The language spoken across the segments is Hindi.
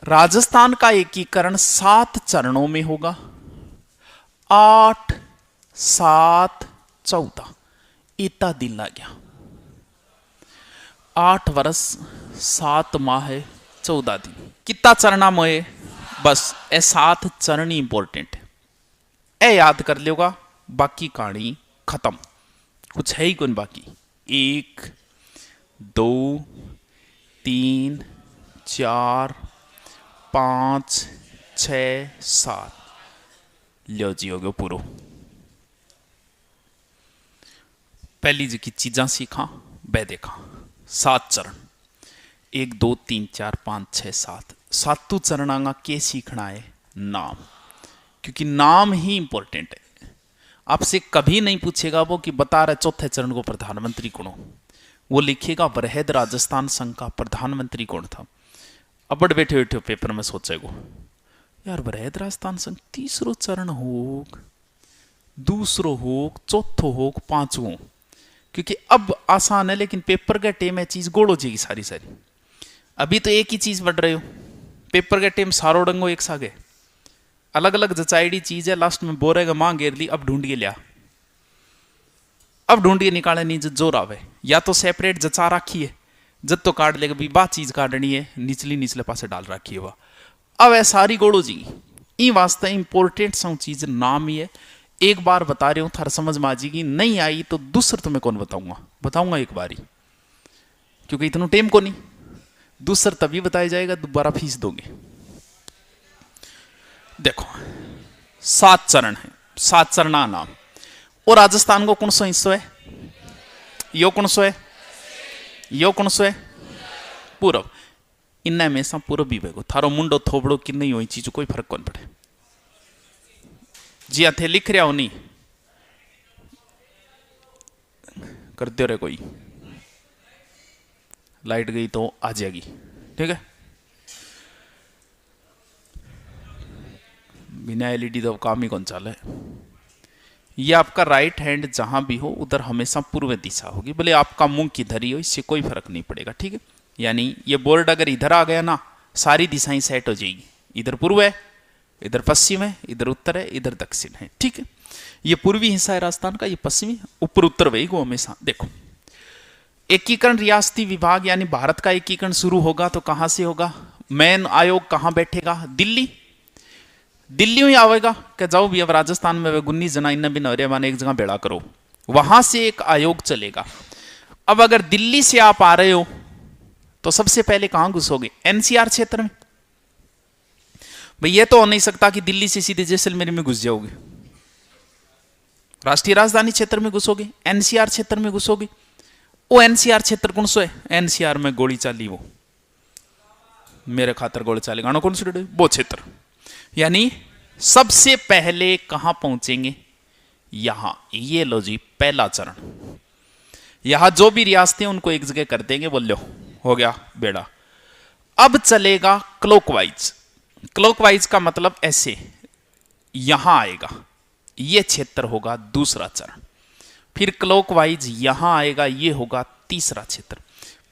राजस्थान का एकीकरण 7 चरणों में होगा। 8, 7, 14 इतना दिन लग गया। 8 वर्ष 7 माह 14 दिन कितना चरणा मोए। बस ए 7 चरण इंपॉर्टेंट है, ए याद कर लेगा, बाकी कहानी खत्म, कुछ है ही कौन बाकी। 1, 2, 3, 4, 5, 6, 7 लो जी हो गयो पूरो। पहली जी की चीज़ा सीखा वह देखा। 7 चरण 1, 2, 3, 4, 5, 6, 7 सातों चरणा के सीखना है नाम, क्योंकि नाम ही इंपॉर्टेंट है। आपसे कभी नहीं पूछेगा वो कि बता रहे चौथे चरण को प्रधानमंत्री कौन हो, वो लिखेगा बृहद राजस्थान संघ का प्रधानमंत्री कौन था। अब बड़ बैठे बैठे पेपर में सोचेगो यार बृहद राजस्थान संघ तीसरो चरण होग, दूसरो होग, चौथो होग, पांचवो, क्योंकि अब आसान है लेकिन पेपर के टेम है चीज गोल हो जाएगी सारी सारी। अभी तो एक ही चीज बढ़ रहे हो, पेपर के टेम सारो डंगो एक सागे, अलग अलग जचाईडी चीज है, लास्ट में बोरेगा मां घेर ली, अब ढूंढिए लिया, अब ढूंढिए निकाले नहीं जोर आवे, या तो सेपरेट जचा रखी है जब तो काट लेगा भी बात चीज काटनी है निचली निचले पासे डाल रखी है वह, अब है सारी गोड़ो जी। ई वास्ते इंपॉर्टेंट सा चीज नाम ही है। एक बार बता रहे हो थार समझ में आ जाएगी, नहीं आई तो दूसर तुम्हें कौन बताऊंगा, बताऊंगा एक बारी, क्योंकि इतना टेम को नहीं, दूसर तभी बताया जाएगा दोबारा फीस दोगे। देखो 7 चरण है, 7 चरणा नाम। और राजस्थान को कौन सा हिस्सा है, यो कौन सा है, यो कौन सा है, पूरब। इन्हें में सा पूरब भी बेगो, थारो मुंडो थोबड़ो कि नहीं हो चीज कोई फर्क कौन पड़े। जी थे लिख रहा हो नहीं कर दो रे, कोई लाइट गई तो आ जाएगी, ठीक है। बिना एलईडी तो काम ही कौन चाले। ये आपका राइट हैंड जहां भी हो उधर हमेशा पूर्व दिशा होगी, भले आपका मुंह किधर ही हो इससे कोई फर्क नहीं पड़ेगा, ठीक है। यानी ये बोर्ड अगर इधर आ गया ना सारी दिशाएं सेट हो जाएगी, इधर पूर्व है, इधर पश्चिम है, इधर उत्तर है, इधर दक्षिण है, ठीक है। ये पूर्वी हिस्सा है राजस्थान का, ये पश्चिमी, ऊपर उत्तर वही को हमेशा। देखो एकीकरण रियासती विभाग यानी भारत का एकीकरण शुरू होगा तो कहां से होगा, मेन आयोग कहां बैठेगा, दिल्ली, दिल्ली में आवेगा कि जाओ भी अब राजस्थान में 19 जना इन भी नौरे माने एक जगह बेड़ा करो, वहां से एक आयोग चलेगा। अब अगर दिल्ली से आप आ रहे हो तो सबसे पहले कहां घुसोगे, एनसीआर क्षेत्र में। भाई ये तो हो नहीं सकता कि दिल्ली से सीधे जैसलमेर में घुस जाओगे, राष्ट्रीय राजधानी क्षेत्र में घुसोगे, एनसीआर क्षेत्र में घुसोगे। वो एनसीआर क्षेत्र कौन सो है, एनसीआर में गोली चाली वो मेरे खातर गोली चाली गाना कौन सा वो क्षेत्र। यानी सबसे पहले कहां पहुंचेंगे, यहां, ये लो जी पहला चरण। यहां जो भी रियासतें उनको एक जगह कर देंगे, बोल लो हो गया बेड़ा। अब चलेगा क्लॉकवाइज, क्लॉकवाइज का मतलब ऐसे यहां आएगा, ये क्षेत्र होगा दूसरा चरण, फिर क्लॉकवाइज यहां आएगा, ये होगा तीसरा क्षेत्र,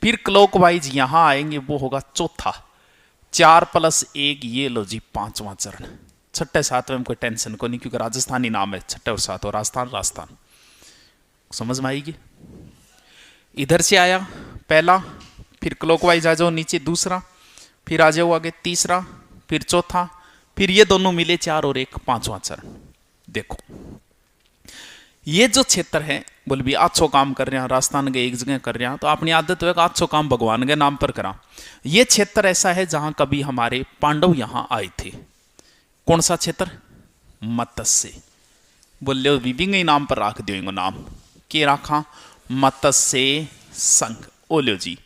फिर क्लॉकवाइज यहां आएंगे, वो होगा चौथा, 4+1 ये लो जी 5वां चरण। छठे सातवें में कोई टेंशन को नहीं, क्योंकि राजस्थानी नाम है, छठे और सातवें राजस्थान, राजस्थान समझ में आएगी। इधर से आया पहला, फिर क्लॉकवाइज आ जाओ नीचे दूसरा, फिर आ जाओ आगे तीसरा, फिर चौथा, फिर ये दोनों मिले 4 और 1 5वां चरण। देखो ये जो क्षेत्र है बोल भी अच्छो काम कर रहे हैं, राजस्थान के एक जगह कर रहे हैं तो अपनी आदत है अच्छो काम भगवान के नाम पर करा। ये क्षेत्र ऐसा है जहां कभी हमारे पांडव यहां आए थे। कौन सा क्षेत्र, मत्स्य, बोले विभिन्न नाम पर रख दियो नाम, के रखा, मत्स्य संघ। ओलियो जी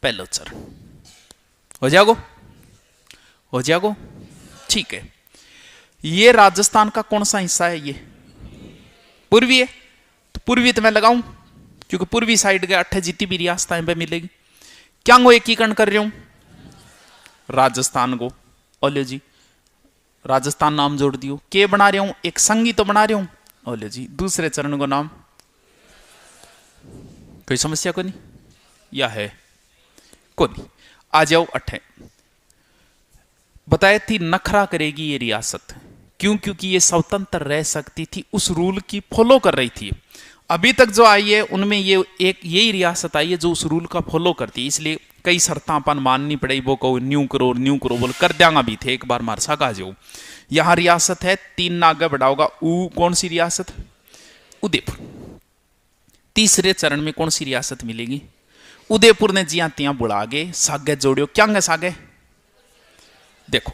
पहलो चरण हो जाएगो, हो जाएगो, ठीक है। ये राजस्थान का कौन सा हिस्सा है, ये पूर्वी है, तो पूर्वी तो मैं लगाऊं क्योंकि पूर्वी साइड के 8 जितनी भी रियासतें पे मिलेगी। क्या वो एकीकरण कर रहा हूं, राजस्थान को, ओले जी राजस्थान नाम जोड़ दियो, के बना रहा हूं, एक संघी तो बना रहा हूं, ओले जी दूसरे चरण को नाम, कोई समस्या को नहीं या है को नहीं। आ जाओ 8 बताए थी नखरा करेगी ये रियासत। क्यों? क्योंकि ये स्वतंत्र रह सकती थी, उस रूल की फॉलो कर रही थी। अभी तक जो आई है उनमें ये एक यही रियासत आई है जो उस रूल का फॉलो करती है, इसलिए कई शर्तां अपन माननी पड़े। वो कहो न्यू करो बोल कर देंगा भी थे, एक बार मारसा का जो यहां रियासत है। 3 ना आगे बढ़ाओगा कौन सी रियासत? उदयपुर। तीसरे चरण में कौन सी रियासत मिलेगी? उदयपुर ने जिया तिया बुला गे सागे जोड़ियो क्या गे सागे। देखो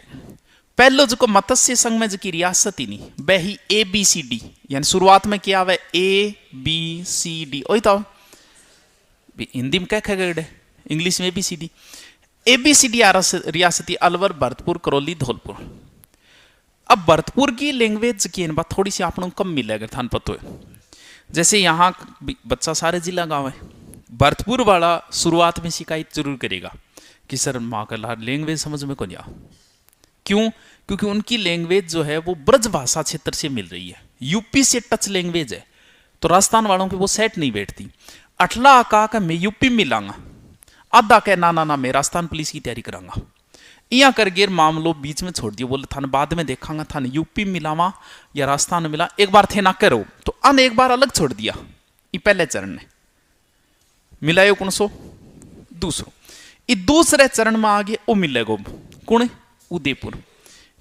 पहलो जो मत्स्य संघ में जो की रियासत ही नहीं वही ABCD, यानी शुरुआत में क्या हुआ ABCD, वही तो हिंदी में क्या कहे, इंग्लिश में ABCD रियासती अलवर, भरतपुर, करौली, धौलपुर। अब भरतपुर की लैंग्वेज की बात थोड़ी सी आप कम मिलेगा, थान पता है। जैसे यहाँ बच्चा सारे जिला गाँव है, भरतपुर वाला शुरुआत में शिकायत जरूर करेगा कि सर माँ का लैंग्वेज समझ में कौन आ। क्यों? क्योंकि उनकी लैंग्वेज जो है वो ब्रज भाषा क्षेत्र से मिल रही है, यूपी से टच लैंग्वेज है, तो राजस्थान वालों की वो सेट नहीं बैठती। अठला का मैं यूपी मिलांगा, आधा कह ना मैं राजस्थान पुलिस की तैयारी करांगा, या कर गेर मामलो बीच में छोड़ दियो, बोले थान बाद में देखांगा, थान यूपी मिलावा या राजस्थान मिला, एक बार थे ना करो, तो अन एक बार अलग छोड़ दिया। ये पहले चरण ने मिलायो कौन सो दूसरो, ये दूसरे चरण में आगे वो मिलेगा कौन? उदयपुर।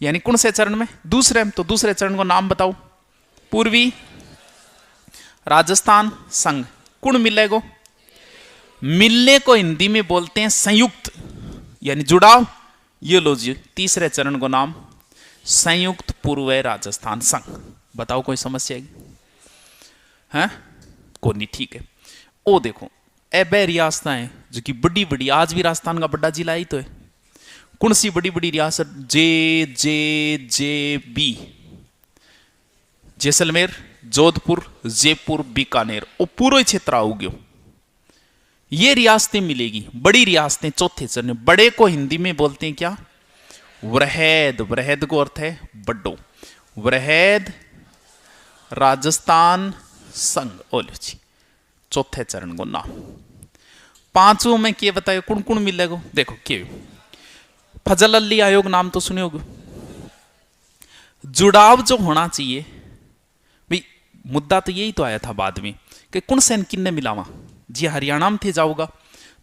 यानी कौन से चरण में? दूसरे में। तो दूसरे चरण को नाम बताओ। पूर्वी राजस्थान संघ। कौन मिलेगा? मिलने को हिंदी में बोलते हैं संयुक्त, यानी जुड़ाव। ये लो जी तीसरे चरण को नाम संयुक्त पूर्व राजस्थान संघ। बताओ कोई समस्या है? को नहीं, ठीक है। ओ देखो ऐबे रियासत है जो कि बड़ी बड़ी, आज भी राजस्थान का बड़ा जिला ही तो है। कौन सी बड़ी बड़ी रियासत? JB, जैसलमेर, जोधपुर, जयपुर, बीकानेर, वो पूरा क्षेत्र आओगे। ये रियासतें मिलेगी, बड़ी रियासतें। चौथे चरण, बड़े को हिंदी में बोलते हैं क्या? वृहद। वृहद को अर्थ है बड्डो। वृहद राजस्थान संघ। ओलो जी चौथे चरण को नाम। पांचों में क्या बताए कौन कौन मिलेगा? देखो के फजल अली आयोग नाम तो सुने होगे। जुड़ाव जो होना चाहिए भाई, मुद्दा तो यही तो आया था बाद में कि कौन से किन्ने मिलावा। जी हरियाणा में थे जाओगा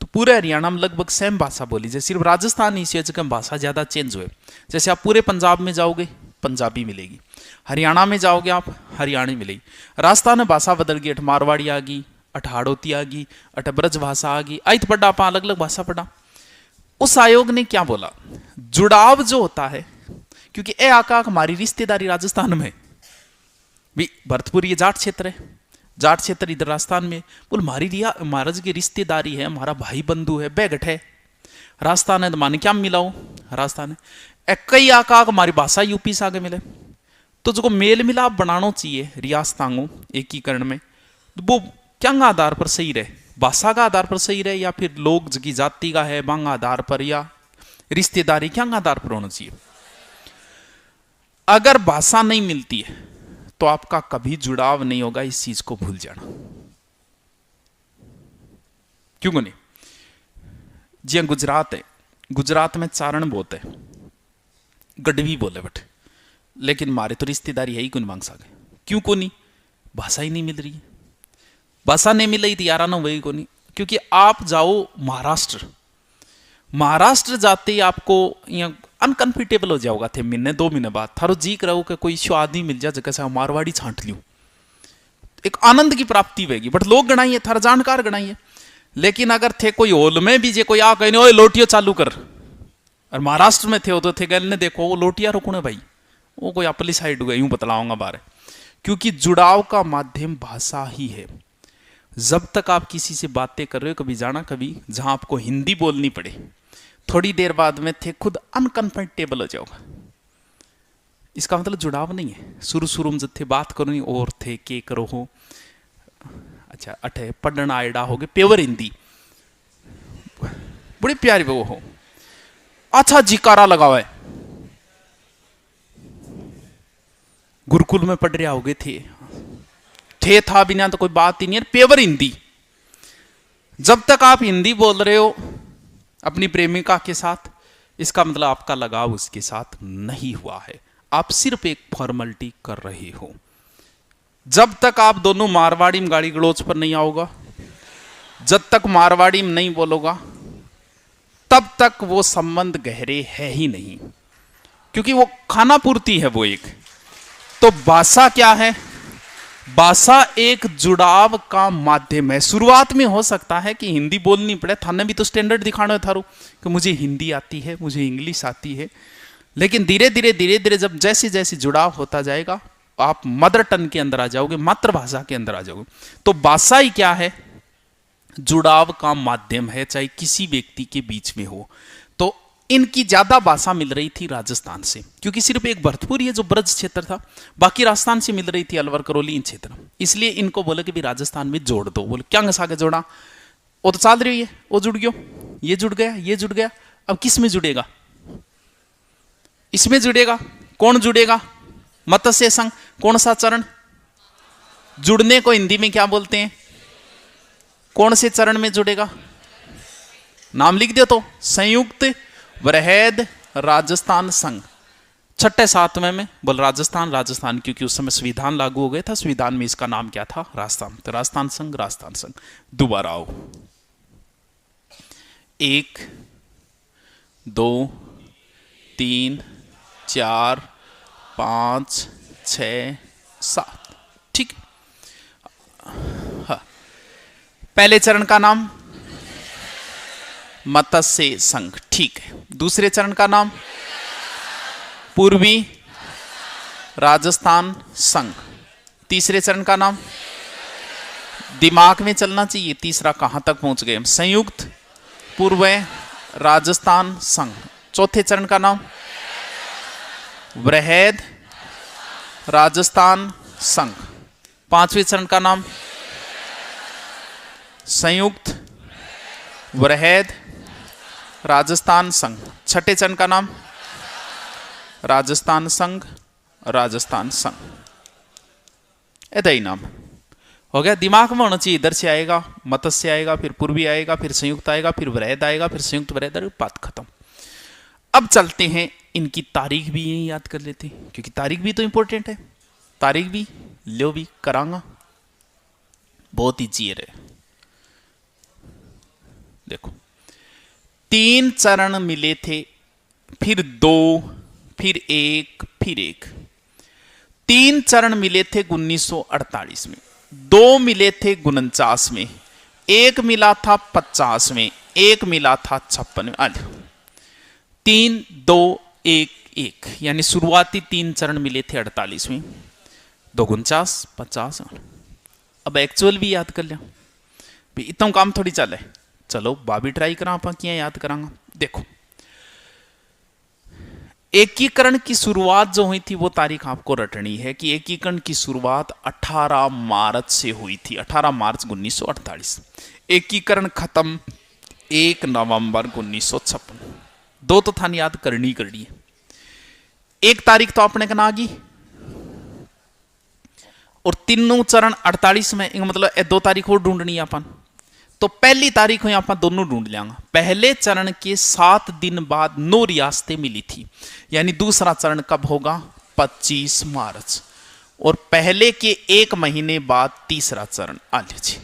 तो पूरे हरियाणा में लगभग सेम भाषा बोली जाए, सिर्फ राजस्थान इसी वजह से भाषा ज्यादा चेंज हुए। जैसे आप पूरे पंजाब में जाओगे पंजाबी मिलेगी, हरियाणा में जाओगे आप हरियाणी मिलेगी। राजस्थान में भाषा बदल गई, अठ मारवाड़ी आ गई, अठ हाड़ोती आ गई, अठ ब्रज भाषा आ गई, आइत पढ़ा आप अलग अलग भाषा पढ़ा। उस आयोग ने क्या बोला? जुड़ाव जो होता है, क्योंकि ए आका हमारी रिश्तेदारी राजस्थान में भी, भरतपुर ये जाट क्षेत्र है, जाट क्षेत्र इधर राजस्थान में, बोल महाराज की रिश्तेदारी है, हमारा भाई बंधु है, बैगठ है। राजस्थान है तो माने क्या मिलाओ? राजस्थान है। कई आका हमारी भाषा यूपी से आगे मिले, तो जो मेल मिलाप बनाना चाहिए रियासतांगों एकीकरण में, वो क्या आधार पर सही रहे? भाषा का आधार पर सही रहे, या फिर लोग की जाति का है बांग आधार पर, या रिश्तेदारी क्या आधार पर होना चाहिए? अगर भाषा नहीं मिलती है तो आपका कभी जुड़ाव नहीं होगा, इस चीज को भूल जाना। क्यों नहीं? जी गुजरात है, गुजरात में चारण बहुत है, गढ़वी बोले बट, लेकिन मारे तो रिश्तेदारी है ही कौन मांग सके। क्यों को नहीं? भाषा ही नहीं मिल रही है। भाषा नहीं मिल रही थी यारा ना, वही को नहीं। क्योंकि आप जाओ महाराष्ट्र, महाराष्ट्र जाते ही आपको यहाँ अनकंफर्टेबल हो जाओगा थे, महीने 2 महीने बाद थारो जी करो कि कोई स्वाद नहीं मिल जाए जगह से मारवाड़ी छांट लियो, एक आनंद की प्राप्ति होगी। बट लोग गणाइए, थारा जानकार गणाइए। लेकिन अगर थे कोई होल में भी जे कोई आ गए ओए लोटियो चालू कर, और महाराष्ट्र में थे तो थे गल ने देखो वो लोटिया रोकने भाई, वो कोई अपली साइड हो गया, यूं बतलाऊंगा बारे। क्योंकि जुड़ाव का माध्यम भाषा ही है। जब तक आप किसी से बातें कर रहे हो, कभी जाना कभी जहां आपको हिंदी बोलनी पड़े, थोड़ी देर बाद में थे खुद अनकंफर्टेबल हो जाओगा। इसका मतलब जुड़ाव नहीं है। शुरू में जब थे बात करो और थे के करो हो, अच्छा अठे पढ़ना आयडा हो गए, प्योर हिंदी बड़ी प्यारी वो हो, अच्छा जिकारा लगाओ है। गुरुकुल में पढ़ रहे होगे थे था बिना तो कोई बात ही नहीं है। प्योर हिंदी। जब तक आप हिंदी बोल रहे हो अपनी प्रेमिका के साथ, इसका मतलब आपका लगाव उसके साथ नहीं हुआ है, आप सिर्फ एक फॉर्मेलिटी कर रहे हो। जब तक आप दोनों मारवाड़ी में गाड़ी गलोच पर नहीं आओगा, जब तक मारवाड़ी में नहीं बोलोगा, तब तक वो संबंध गहरे है ही नहीं, क्योंकि वो खाना पूर्ति है वो एक। तो भाषा क्या है? भाषा एक जुड़ाव का माध्यम है। शुरुआत में हो सकता है कि हिंदी बोलनी पड़े, थाने भी तो स्टैंडर्ड दिखाना है थारो कि मुझे हिंदी आती है, मुझे इंग्लिश आती है, लेकिन धीरे धीरे जब जैसे जैसे जुड़ाव होता जाएगा आप मदर टंग के अंदर आ जाओगे, मातृभाषा के अंदर आ जाओगे। तो भाषा ही क्या है? जुड़ाव का माध्यम है, चाहे किसी व्यक्ति के बीच में हो। तो इनकी ज्यादा भाषा मिल रही थी राजस्थान से, क्योंकि सिर्फ एक भरतपुर ये जो ब्रज क्षेत्र था, बाकी राजस्थान से मिल रही थी, अलवर करौली इन क्षेत्र। इसलिए इनको बोले कि भी राजस्थान में जोड़ दो। बोले क्या घसा के जोड़ा? वो तो चल रही है, वो जुड़ गयो, ये जुड़ गया, ये जुड़ गया, अब किस में जुड़ेगा? इसमें जुड़ेगा। कौन जुड़ेगा? मत्स्य संघ। कौन सा चरण? जुड़ने को हिंदी में क्या बोलते हैं? कौन से चरण में जुड़ेगा? नाम लिख दो तो, संयुक्त वृहद राजस्थान संघ। छठे सातवें में बोल राजस्थान, राजस्थान क्योंकि उस समय संविधान लागू हो गया था, संविधान में इसका नाम क्या था? राजस्थान। तो राजस्थान संघ, राजस्थान संघ। दोबारा आओ, 1 2 3 4 5 6 7। ठीक। हाँ, पहले चरण का नाम मत्स्य संघ। ठीक है। दूसरे चरण का नाम पूर्वी राजस्थान संघ। तीसरे चरण का नाम, दिमाग में चलना चाहिए, तीसरा कहां तक पहुंच गए हम? संयुक्त पूर्व राजस्थान संघ। चौथे चरण का नाम वृहद राजस्थान संघ। पांचवें चरण का नाम संयुक्त वृहद राजस्थान संघ। छठे चरण का नाम राजस्थान संघ, राजस्थान संघ। ऐसा ही नाम हो गया। दिमाग में होना चाहिए, इधर से आएगा मत्स्य आएगा, फिर पूर्वी आएगा, फिर संयुक्त आएगा, फिर वृहद आएगा, फिर संयुक्त वृहद, बात खत्म। अब चलते हैं, इनकी तारीख भी यही याद कर लेते हैं, क्योंकि तारीख भी तो इंपॉर्टेंट है। तारीख भी लो भी करांगा, बहुत ही चीर है। देखो, 3 चरण मिले थे, फिर 2, फिर 1, फिर 1। 3 चरण मिले थे 1948 में, 2 मिले थे 49 में, 1 मिला था 50 में, 1 मिला था 56 में। 3 2 1 1, यानी शुरुआती 3 चरण मिले थे 48 में, 2 49 50। अब एक्चुअल भी याद कर लिया, इतना काम थोड़ी चल है। चलो बाबी ट्राई करा, आप क्या याद करांगा। देखो, एकीकरण की शुरुआत जो हुई थी वो तारीख आपको रटनी है कि एकीकरण की शुरुआत 18 मार्च से हुई थी, 18 मार्च 1948। एकीकरण खत्म 1 नवंबर 1956। 2 तो थान याद करनी है। 1 तारीख तो अपने का ना आगी, और तीनों चरण 48 में, मतलब 2 तारीख और ढूंढनी है अपन। तो पहली तारीख हुई अपन दोनों ढूंढ लेंगे। पहले चरण के 7 दिन बाद 9 रियासतें मिली थी, यानी दूसरा चरण कब होगा? 25 मार्च। और पहले के 1 महीने बाद तीसरा चरण आ लीजिए,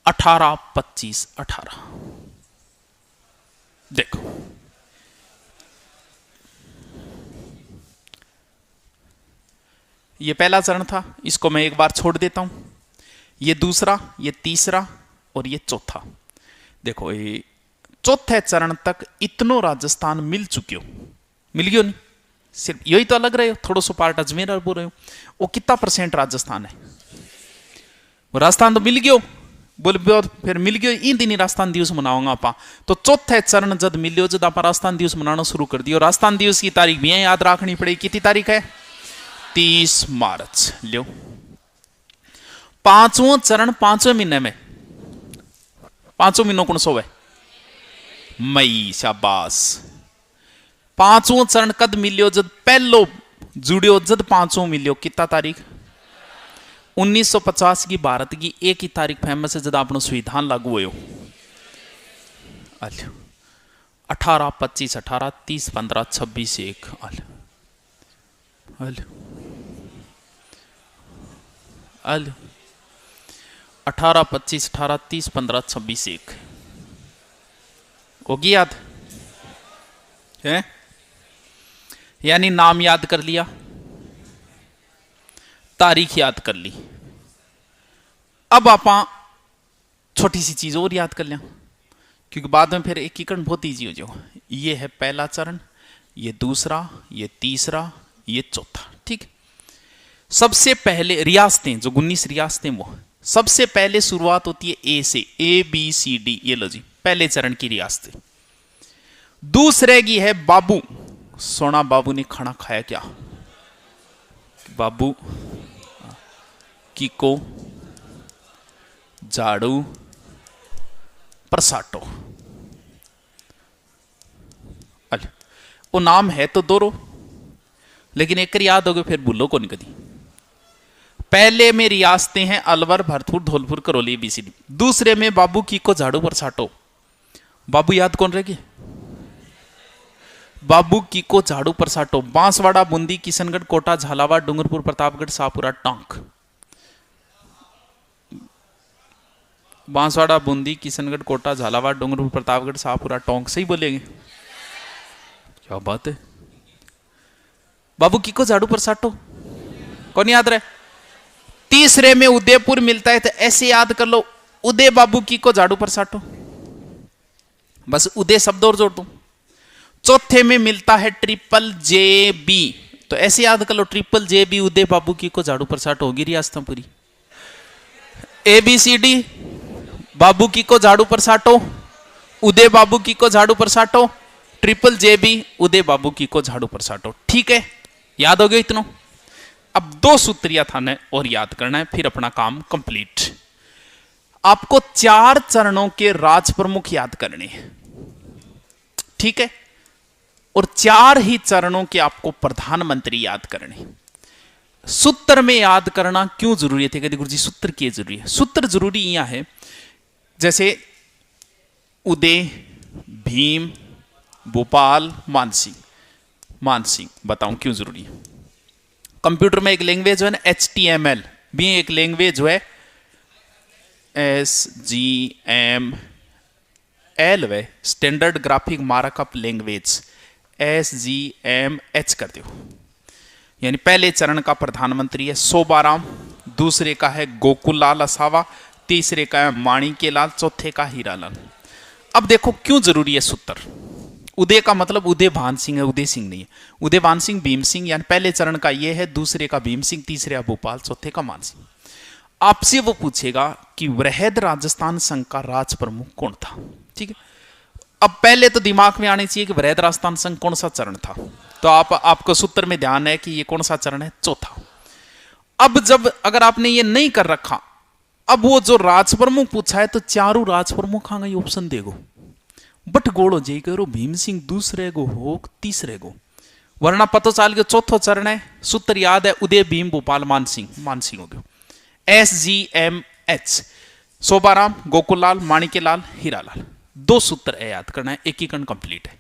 18 25 18। देखो, ये पहला चरण था, इसको मैं एक बार छोड़ देता हूं। ये दूसरा, ये तीसरा और ये चौथा। देखो, ये चौथे चरण तक इतनो राजस्थान मिल चुके हो, मिल गयो नहीं? सिर्फ यही तो अलग रहे हो, थोड़ा सो पार्ट अजमेर और बोल रहे हो। वो कितना % राजस्थान है? वो राजस्थान तो मिल गयो, बोले फिर मिल गयो, इन दिन राजस्थान दिवस मनाऊंगा आपा। तो चौथे चरण जब मिलियो, जब आप राजस्थान दिवस मनाना शुरू कर दियो। राजस्थान दिवस की तारीख भी याद रखनी पड़ेगी। कितनी तारीख है? 30 मार्च। लो, 5वां चरण 5वें महीने में, 5वां महीनों कौन सो है? मई। शाबाश। 5वां चरण कद मिलियो? जब पहलो जुड़ियो, जब 5वां मिलियो, कितना तारीख? 1950 की भारत की एक ही तारीख फेमस है, जब अपना संविधान लागू हुए। 18 25 18 30 15 26 1 अल अल अल 18 25 18 30 15 26 1 होगी याद है? यानी नाम याद कर लिया, तारीख याद कर ली। अब आप छोटी सी चीज और याद कर लें, क्योंकि बाद में फिर एकीकरण बहुत ईजी हो जाओ। ये है पहला चरण, ये दूसरा, ये तीसरा, ये चौथा। ठीक, सबसे पहले रियासतें, जो 19 रियासतें, वो सबसे पहले शुरुआत होती है ए से, ABCD। ये लो जी, पहले चरण की रियासतें। दूसरे की है बाबू। सोना बाबू ने खाना खाया क्या? बाबू कीको झाड़ू परसाटो। अल वो नाम है तो दोरो, लेकिन एक याद हो गए फिर भूलो को नहीं कभी। पहले में रियासतें हैं अलवर, भरतपुर, धौलपुर, करौली, ABCD। दूसरे में बाबू कीको झाड़ू परसाटो। बाबू याद कौन रहेगी? बाबू कीको झाड़ू परसाटो। बांसवाड़ा, बूंदी, किशनगढ़, कोटा, झालावाड़, डूंगरपुर, प्रतापगढ़, शाहपुरा, टोंक। बांसवाड़ा, बूंदी, किशनगढ़, कोटा, झालावाड़, डूंगरपुर, प्रतापगढ़, शाहपुरा, टोंक। सही बोलेंगे? क्या बात है। बाबू कीको झाड़ू परसाटो कौन याद रहे? तीसरे में उदयपुर मिलता है, तो ऐसे याद कर लो, उदय बाबू कीको झाड़ू परसाटो। बस उदय शब्द और जोड़ दूं। चौथे में मिलता है JJB, तो ऐसे याद कर लो, JJB उदय बाबू की को झाड़ू परसाट होगी रियासत पूरी। ABCD बाबू की को झाड़ू परसाटो, उदय बाबू की को झाड़ू परसाटो, JJB उदय बाबू की को झाड़ू परसाटो। ठीक है, याद हो गया इतना? अब 2 सूत्रिया थाने और याद करना है, फिर अपना काम कंप्लीट। आपको 4 चरणों के राज प्रमुख याद करने हैं। ठीक है, और 4 ही चरणों के आपको प्रधानमंत्री याद करने। सूत्र में याद करना क्यों जरूरी है? कहते गुरुजी सूत्र क्यों जरूरी है? सूत्र जरूरी यहां है, जैसे उदय, भीम, भोपाल, मानसिंह। बताऊं क्यों जरूरी है? कंप्यूटर में एक लैंग्वेज है ना HTML, भी एक लैंग्वेज है SGML, वे standard graphic markup language SGMH कर दो। यानी पहले चरण का प्रधानमंत्री है शोभाराम, दूसरे का है गोकुल लाल असावा, तीसरे का है माणिक्य लाल, चौथे का हीरालाल। अब देखो क्यों जरूरी है सूत्र। उदय का मतलब उदय भान सिंह है, उदय सिंह नहीं है। उदय भान सिंह, भीम सिंह, यानी पहले चरण का ये है, दूसरे का भीम सिंह, तीसरे का भोपाल, चौथे का मान सिंह। आपसे वो पूछेगा कि वृहद राजस्थान संघ का राज प्रमुख कौन था। ठीक है, अब पहले तो दिमाग में आनी चाहिए कि वृहद राजस्थान संघ कौन सा चरण था। तो आपको सूत्र में ध्यान है कि ये कौन सा चरण है? चौथा। अब जब अगर आपने ये नहीं कर रखा, अब वो जो राज प्रमुख पूछा है, तो चारों राज प्रमुख आ गई ऑप्शन देगो, बट गोड़ो जे करो भीम सिंह दूसरे गो हो तीसरे गो, वरना पतो चाल के चौथो चरण है। सूत्र याद है, उदय, भीम, भोपाल, मानसिंह हो गयो। SGMH शोभाराम, गोकुल लाल, माणिक्य लाल, हीरालाल। 2 सूत्र है याद करना है, एकीकरण कंप्लीट है।